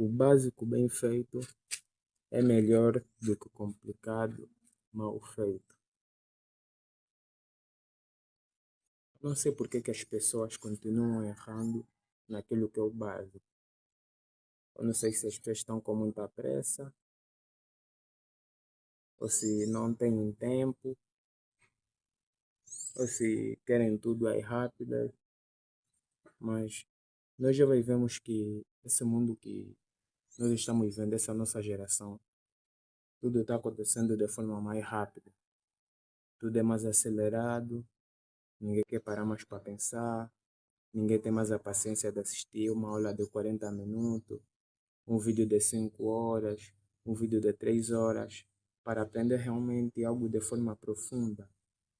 O básico bem feito é melhor do que o complicado mal feito. Não sei por que que as pessoas continuam errando naquilo que é o básico. Eu não sei se as pessoas estão com muita pressa ou se não têm tempo, ou se querem tudo aí rápido, mas nós já vemos que esse mundo que nós estamos vivendo, essa nossa geração, tudo está acontecendo de forma mais rápida, tudo é mais acelerado, ninguém quer parar mais para pensar, ninguém tem mais a paciência de assistir uma aula de 40 minutos, um vídeo de 5 horas, um vídeo de 3 horas, para aprender realmente algo de forma profunda,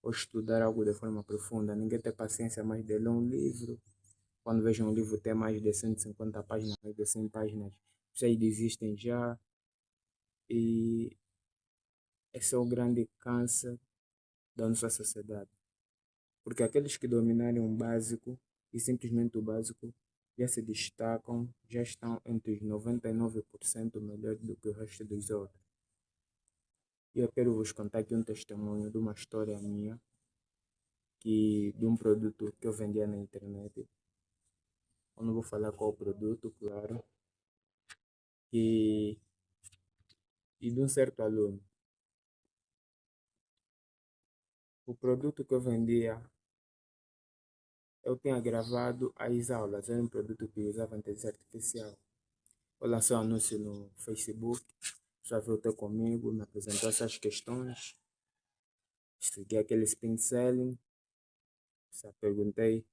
ou estudar algo de forma profunda. Ninguém tem paciência mais de ler um livro. Quando vejo um livro tem mais de 150 páginas, mais de 100 páginas, vocês desistem já. E esse é o grande câncer da nossa sociedade. Porque aqueles que dominarem o básico e simplesmente o básico já se destacam, já estão entre os 99% melhor do que o resto dos outros. E eu quero vos contar aqui um testemunho de uma história minha, de um produto que eu vendia na internet. Eu não vou falar qual o produto, claro. E, e de um certo aluno. O produto que eu vendia, eu tinha gravado as aulas. Era um produto que usava inteligência artificial. Eu lancei um anúncio no Facebook, já veio ter comigo, me apresentou essas questões, segui aquele spin selling, já perguntei,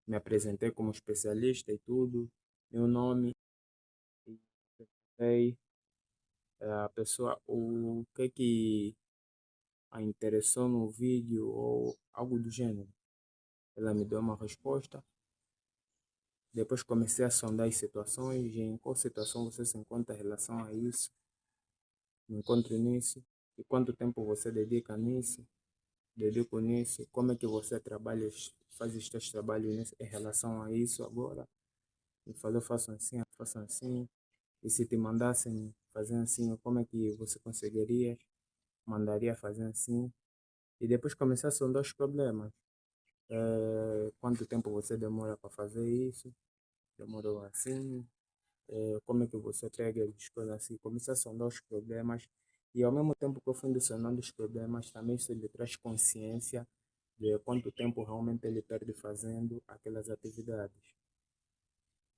me apresentei como especialista e tudo, meu nome, e perguntei a pessoa o que a interessou no vídeo ou algo do gênero. Ela me deu uma resposta, depois comecei a sondar as situações, em qual situação você se encontra em relação a isso, me encontro nisso, e quanto tempo você dedica nisso, dedico nisso, como é que você trabalha, faz os seus trabalhos em relação a isso agora. Me falou, faço assim, e se te mandassem fazer assim, como é que você conseguiria? Mandaria fazer assim. E depois começar a sondar os problemas. Quanto tempo você demora para fazer isso? Demorou assim? Como é que você pega as coisas assim? Começar a sondar os problemas. E ao mesmo tempo que eu fui sonando os problemas, também isso lhe traz consciência de quanto tempo realmente ele perde fazendo aquelas atividades.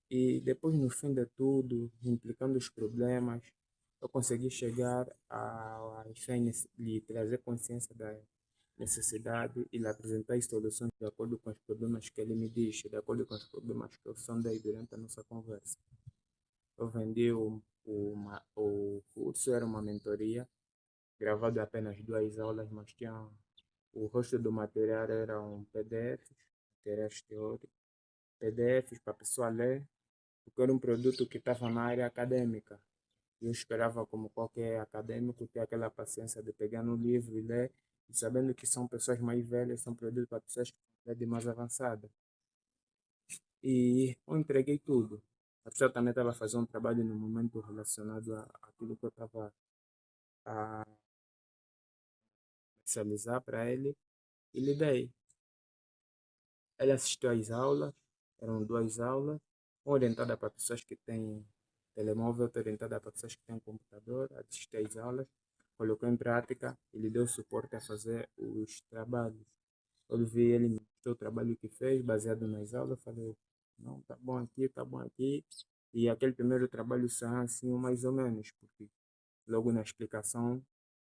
E depois, no fim de tudo, implicando os problemas, eu consegui chegar a lhe trazer consciência da necessidade e lhe apresentar as soluções de acordo com os problemas que ele me disse, de acordo com os problemas que eu sondei durante a nossa conversa. Eu vendi o curso, era uma mentoria, gravado apenas 2 aulas, mas tinha o rosto do material era um PDF, materiais teóricos, PDFs para a pessoa ler, porque era um produto que estava na área acadêmica. Eu esperava, como qualquer acadêmico, ter aquela paciência de pegar no livro e ler, e sabendo que são pessoas mais velhas, são produtos para pessoas com idade mais avançada. E eu entreguei tudo. A pessoa também estava fazendo um trabalho no momento relacionado àquilo que eu estava a especializar para ele, e lhe dei. Ele assistiu às aulas, eram 2 aulas, uma orientada para pessoas que têm telemóvel, outra orientada para pessoas que têm computador, assistiu às aulas, colocou em prática e lhe deu suporte a fazer os trabalhos. Eu vi ele me mostrou o trabalho que fez, baseado nas aulas, eu falei, não, tá bom aqui, tá bom aqui. E aquele primeiro trabalho saiu assim, mais ou menos, porque logo na explicação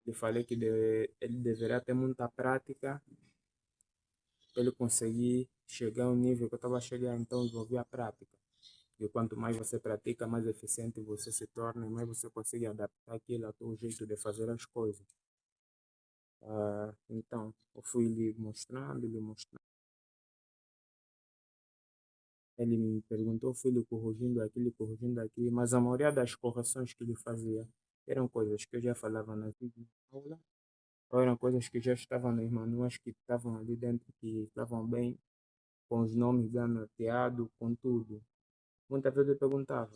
eu falei que ele deverá ter muita prática para ele conseguir chegar ao nível que eu estava chegando, então desenvolver a prática. E quanto mais você pratica, mais eficiente você se torna e mais você consegue adaptar aquilo ao teu jeito de fazer as coisas. Então, eu fui lhe mostrando, lhe mostrando. Ele me perguntou, fui lhe corrigindo aquilo, mas a maioria das correções que ele fazia eram coisas que eu já falava na aula, ou eram coisas que já estavam nos manuais que estavam ali dentro, que estavam bem, com os nomes bem anoteados, com tudo. Muitas vezes eu perguntava,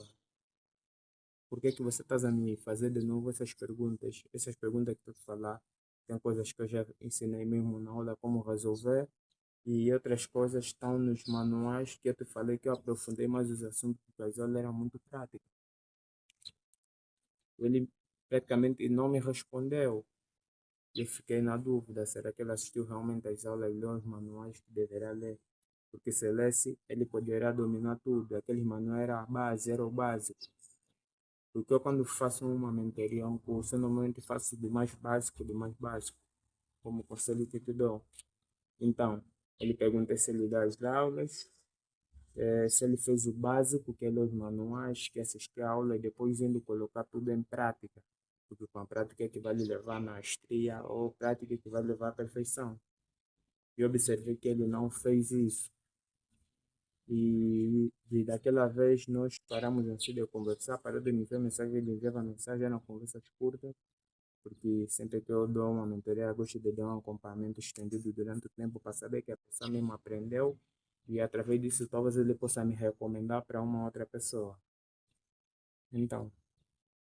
por que que você está a me fazer de novo essas perguntas? Essas perguntas que estou a falar, tem coisas que eu já ensinei mesmo na aula como resolver e outras coisas estão nos manuais que eu te falei que eu aprofundei mais os assuntos porque as aulas eram muito práticas. Ele praticamente não me respondeu. E fiquei na dúvida, será que ele assistiu realmente às aulas e leu os manuais que deverá ler? Porque se lesse, ele poderia dominar tudo. Aquele manual era a base, era o básico. Porque eu quando faço uma mentoria, um curso, eu normalmente faço do mais básico, como conselho que te dou. Então, ele pergunta se ele dá as aulas, se ele fez o básico, que é ler os manuais, que assistir a aula e depois indo colocar tudo em prática. Porque com a prática é que vai lhe levar na estria ou prática é que vai levar à perfeição. E observei que ele não fez isso. E daquela vez nós paramos assim de conversar, parou de me enviar mensagem, ele enviava mensagem, eram conversas curtas, porque sempre que eu dou uma mentoria, eu gosto de dar um acompanhamento estendido durante o tempo para saber que a pessoa mesmo aprendeu e através disso talvez ele possa me recomendar para uma outra pessoa. Então,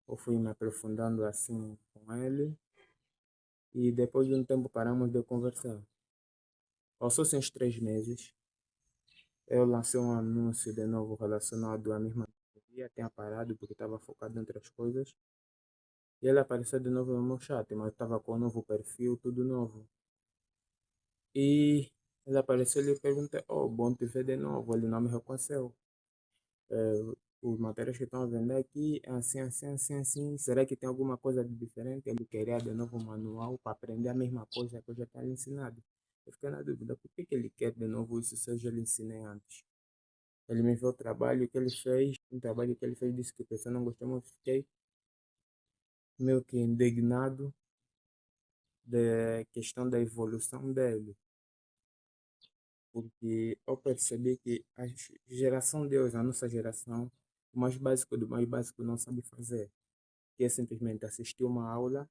eu fui me aprofundando assim com ele e depois de um tempo paramos de conversar. Passou-se uns 3 meses, eu lancei um anúncio de novo relacionado à mesma mentoria, tinha parado porque estava focado em outras coisas. E ele apareceu de novo no meu chat, mas estava com um novo perfil, tudo novo. E ele apareceu e eu perguntei, oh, bom te ver de novo. Ele não me reconheceu. Os materiais que estão a vender aqui, é assim, assim, assim, assim. Será que tem alguma coisa de diferente? Ele queria de novo um manual para aprender a mesma coisa que eu já tinha lhe ensinado. Eu fiquei na dúvida, por que que ele quer de novo isso se eu já lhe ensinei antes? Ele me viu o trabalho que ele fez, um trabalho que ele fez, disse que a pessoa não gostou, mas eu fiquei meio que indignado da questão da evolução dele. Porque eu percebi que a geração de hoje, a nossa geração, o mais básico do mais básico não sabe fazer, que é simplesmente assistir uma aula,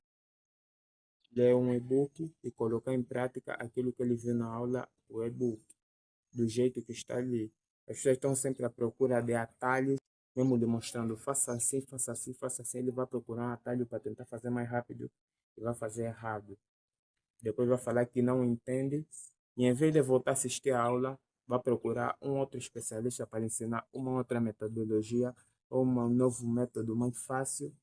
ler um e-book e colocar em prática aquilo que ele viu na aula, o e-book, do jeito que está ali. As pessoas estão sempre à procura de atalhos, mesmo demonstrando faça assim, faça assim, faça assim, ele vai procurar um atalho para tentar fazer mais rápido e vai fazer errado. Depois vai falar que não entende e em vez de voltar a assistir a aula, vai procurar um outro especialista para ensinar uma outra metodologia ou um novo método mais fácil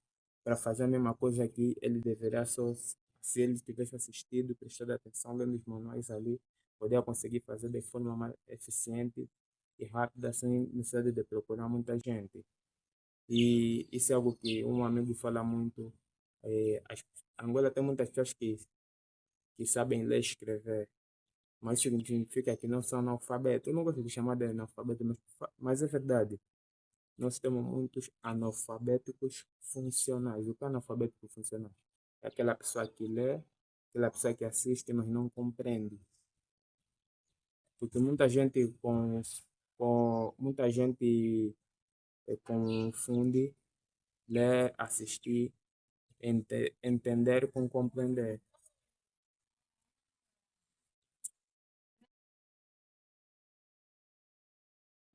para fazer a mesma coisa que ele deveria só, se ele tivesse assistido, prestado atenção, lendo os manuais ali, poderia conseguir fazer de forma mais eficiente e rápida, sem necessidade de procurar muita gente. E isso é algo que um amigo fala muito. Angola tem muitas pessoas que sabem ler e escrever, mas isso significa que não são analfabetos. Eu não gosto de chamar de analfabeto, mas é verdade. Nós temos muitos analfabéticos funcionais. O que é analfabético funcional? É aquela pessoa que lê, aquela pessoa que assiste, mas não compreende. Porque muita gente confunde ler, assistir, entender com compreender.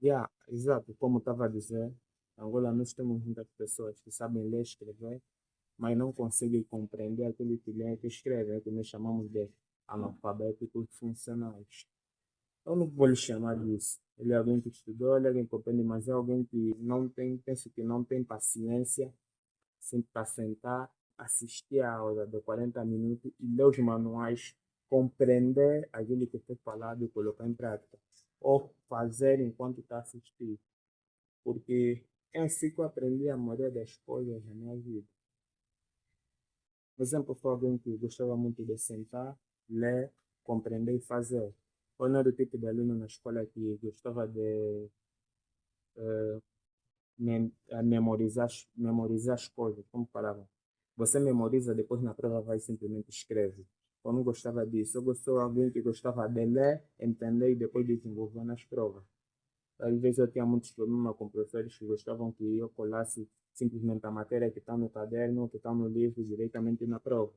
Yeah, exato, como estava a dizer, Angola nós temos muitas pessoas que sabem ler e escrever, mas não conseguem compreender aquilo que lê e que escreve, é que nós chamamos de analfabéticos funcionais. Eu não vou lhe chamar disso. Ele é alguém que estudou, ele é alguém que compreende, mas é alguém que não tem, penso que não tem paciência para sentar, assistir a aula de 40 minutos e ler os manuais, compreender aquilo que foi falado e colocar em prática. Ou fazer enquanto está assistindo. Porque é assim que eu aprendi a maioria das coisas na minha vida. Por exemplo, foi alguém que gostava muito de sentar, ler, compreender e fazer. Eu não era o tipo de aluno na escola que gostava de memorizar as coisas, como falavam. Você memoriza, depois na prova vai e simplesmente escreve. Eu não gostava disso. Eu gostava de alguém que gostava de ler, entender e depois desenvolver nas provas. Às vezes eu tinha muitos problemas com professores que gostavam que eu colasse simplesmente a matéria que está no caderno, que está no livro, diretamente na prova.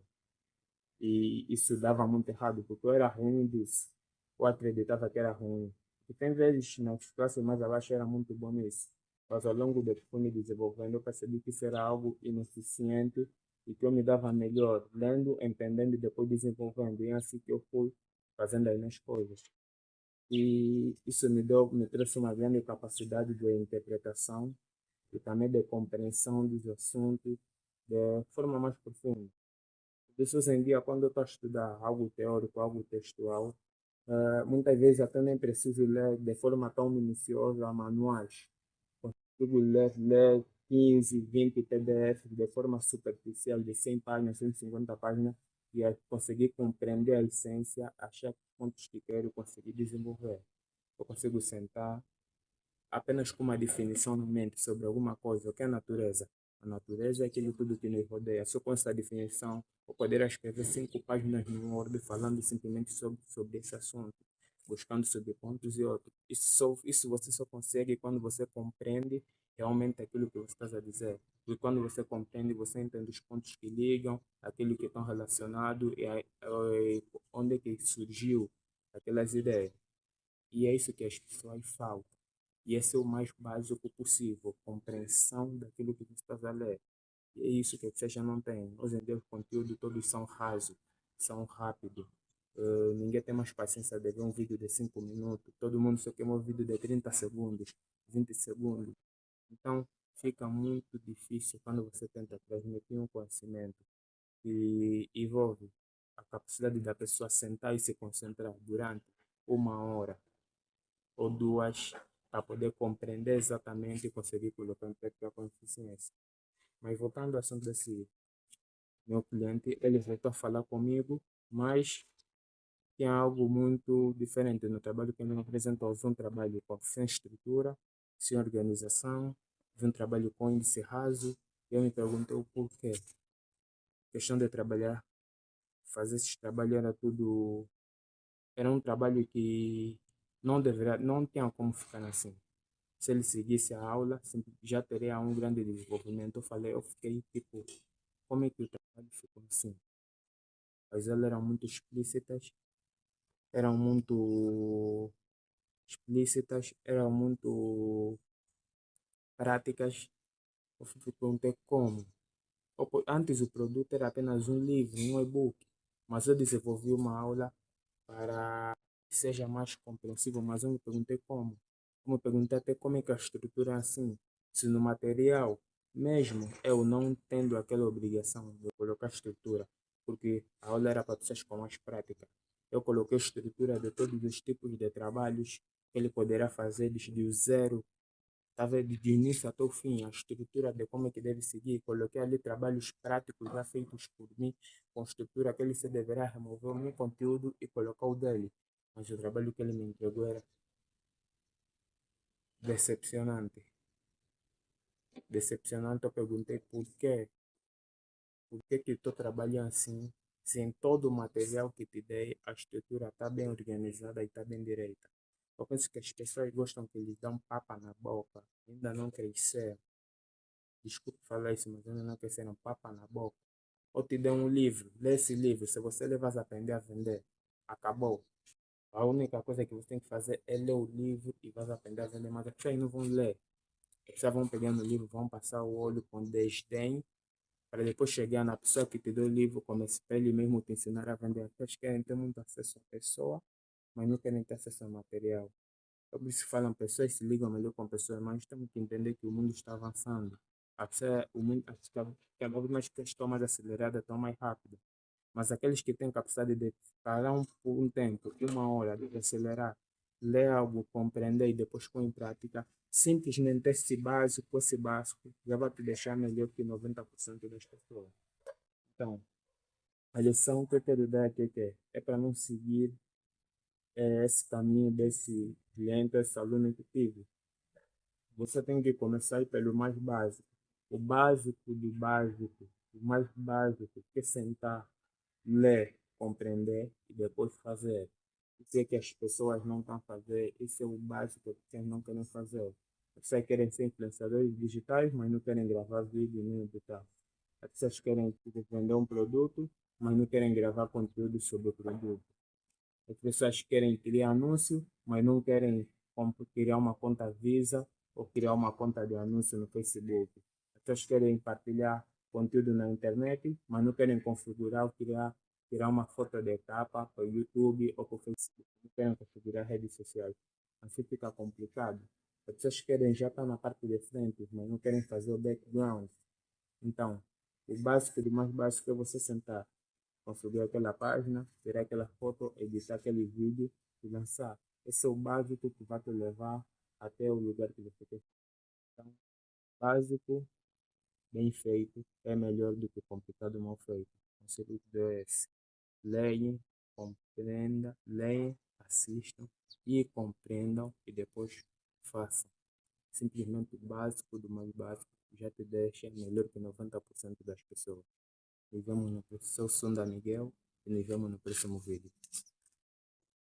E isso dava muito errado, porque eu era ruim disso. Eu acreditava que era ruim. E tem vezes nas classes mais abaixo era muito bom nisso. Mas ao longo do que fui me desenvolvendo, eu percebi que isso era algo ineficiente e que eu me dava melhor lendo, entendendo e depois desenvolvendo. E é assim que eu fui fazendo as minhas coisas. E isso me trouxe uma grande capacidade de interpretação e também de compreensão dos assuntos de forma mais profunda. Por isso, hoje em dia, quando eu estou a estudar algo teórico, algo textual, muitas vezes até nem preciso ler de forma tão minuciosa manuais. Consigo ler 15, 20 PDFs de forma superficial, de 100 páginas, 150 páginas, e conseguir compreender a essência, achar os pontos que quero conseguir desenvolver. Eu consigo sentar apenas com uma definição na mente sobre alguma coisa, o que é a natureza? A natureza é aquilo tudo que nos rodeia. Só com essa definição, eu poderia escrever 5 páginas no Word falando simplesmente sobre esse assunto, buscando sobre pontos e outros. Isso você só consegue quando você compreende realmente aquilo que você está a dizer. E quando você compreende, você entende os pontos que ligam, aquilo que estão relacionados e onde é que surgiu aquelas ideias. E é isso que as pessoas falam. E esse é o mais básico possível, compreensão daquilo que você está a ler. E é isso que você já não tem. Hoje em dia os conteúdos todos são rasos, são rápidos. Ninguém tem mais paciência de ver um vídeo de 5 minutos. Todo mundo só quer um vídeo de 30 segundos, 20 segundos. Então fica muito difícil quando você tenta transmitir um conhecimento que envolve a capacidade da pessoa sentar e se concentrar durante 1 hora ou 2 para poder compreender exatamente e conseguir colocar em prática com eficiência. Mas voltando ao assunto desse meu cliente, ele voltou a falar comigo, mas tinha algo muito diferente no trabalho que ele me apresentou. Foi um trabalho sem estrutura, sem organização, foi um trabalho com índice raso. E eu me perguntei o porquê. Questão de trabalhar, fazer esse trabalho era tudo. Era um trabalho que não tinha como ficar assim. Se ele seguisse a aula, já teria um grande desenvolvimento. Eu fiquei tipo, como é que o trabalho ficou assim? As aulas eram muito práticas. Eu fui perguntei como. Antes o produto era apenas um livro, um e-book, mas eu desenvolvi uma aula para que seja mais compreensível, mas eu me perguntei como. Eu me perguntei até como é que a estrutura é assim. Se no material, mesmo eu não tendo aquela obrigação de colocar estrutura, porque a aula era para pessoas com mais prática. Eu coloquei estrutura de todos os tipos de trabalhos que ele poderá fazer desde o zero, tá vendo? De início até o fim, a estrutura de como é que deve seguir. Coloquei ali trabalhos práticos já feitos por mim, com estrutura que ele se deverá remover o meu conteúdo e colocar o dele. Mas o trabalho que ele me entregou era decepcionante. Decepcionante, eu perguntei por quê? Por que que estou trabalhando assim? Se em todo o material que te dei, a estrutura está bem organizada e está bem direita. Eu penso que as pessoas gostam que lhes dão papa na boca, ainda não cresceram. Desculpe falar isso, mas ainda não cresceram papa na boca. Ou te dão um livro, lê esse livro, se você levar a aprender a vender, acabou. A única coisa que você tem que fazer é ler o livro e vai aprender a vender, mas as pessoas não vão ler. As pessoas vão pegar no livro, vão passar o olho com desdém, para depois chegar na pessoa que te deu o livro, começar para ele mesmo te ensinar a vender. As pessoas querem ter muito acesso à pessoa, mas não querem ter acesso ao material. Por isso falam, pessoas se ligam melhor com pessoas, mas temos que entender que o mundo está avançando. O mundo, cada vez mais pessoas estão mais aceleradas, estão mais rápidas. Mas aqueles que têm capacidade de parar por um tempo, 1 hora, de acelerar, ler algo, compreender e depois pôr em prática, simplesmente esse básico, já vai te deixar melhor que 90% das pessoas. Então, a lição que eu quero dar aqui é para não seguir esse caminho desse cliente, esse aluno que tive. Você tem que começar pelo mais básico. O básico do básico, o mais básico, que é sentar, ler, compreender e depois fazer. O que é que as pessoas não estão a fazer? Isso é o básico que eles não querem fazer. As pessoas querem ser influenciadores digitais, mas não querem gravar vídeo nem editar. As pessoas querem vender um produto, mas não querem gravar conteúdo sobre o produto. As pessoas querem criar anúncio, mas não querem criar uma conta Visa ou criar uma conta de anúncio no Facebook. As pessoas querem partilhar conteúdo na internet, mas não querem configurar ou tirar uma foto de capa para o YouTube ou para o Facebook. Não querem configurar redes sociais. Assim fica complicado. As pessoas querem já estar na parte de frente, mas não querem fazer o background. Então, o básico do mais básico é você sentar, configurar aquela página, tirar aquela foto, editar aquele vídeo e lançar. Esse é o básico que vai te levar até o lugar que você quer. Então, básico, bem feito, é melhor do que complicado mal feito. O conselho que dou é esse. Leem, compreendam, leem, assistam e compreendam e depois façam. Simplesmente o básico do mais básico já te deixa melhor que 90% das pessoas. Nos vemos no professor Sonda Miguel e nos vemos no próximo vídeo.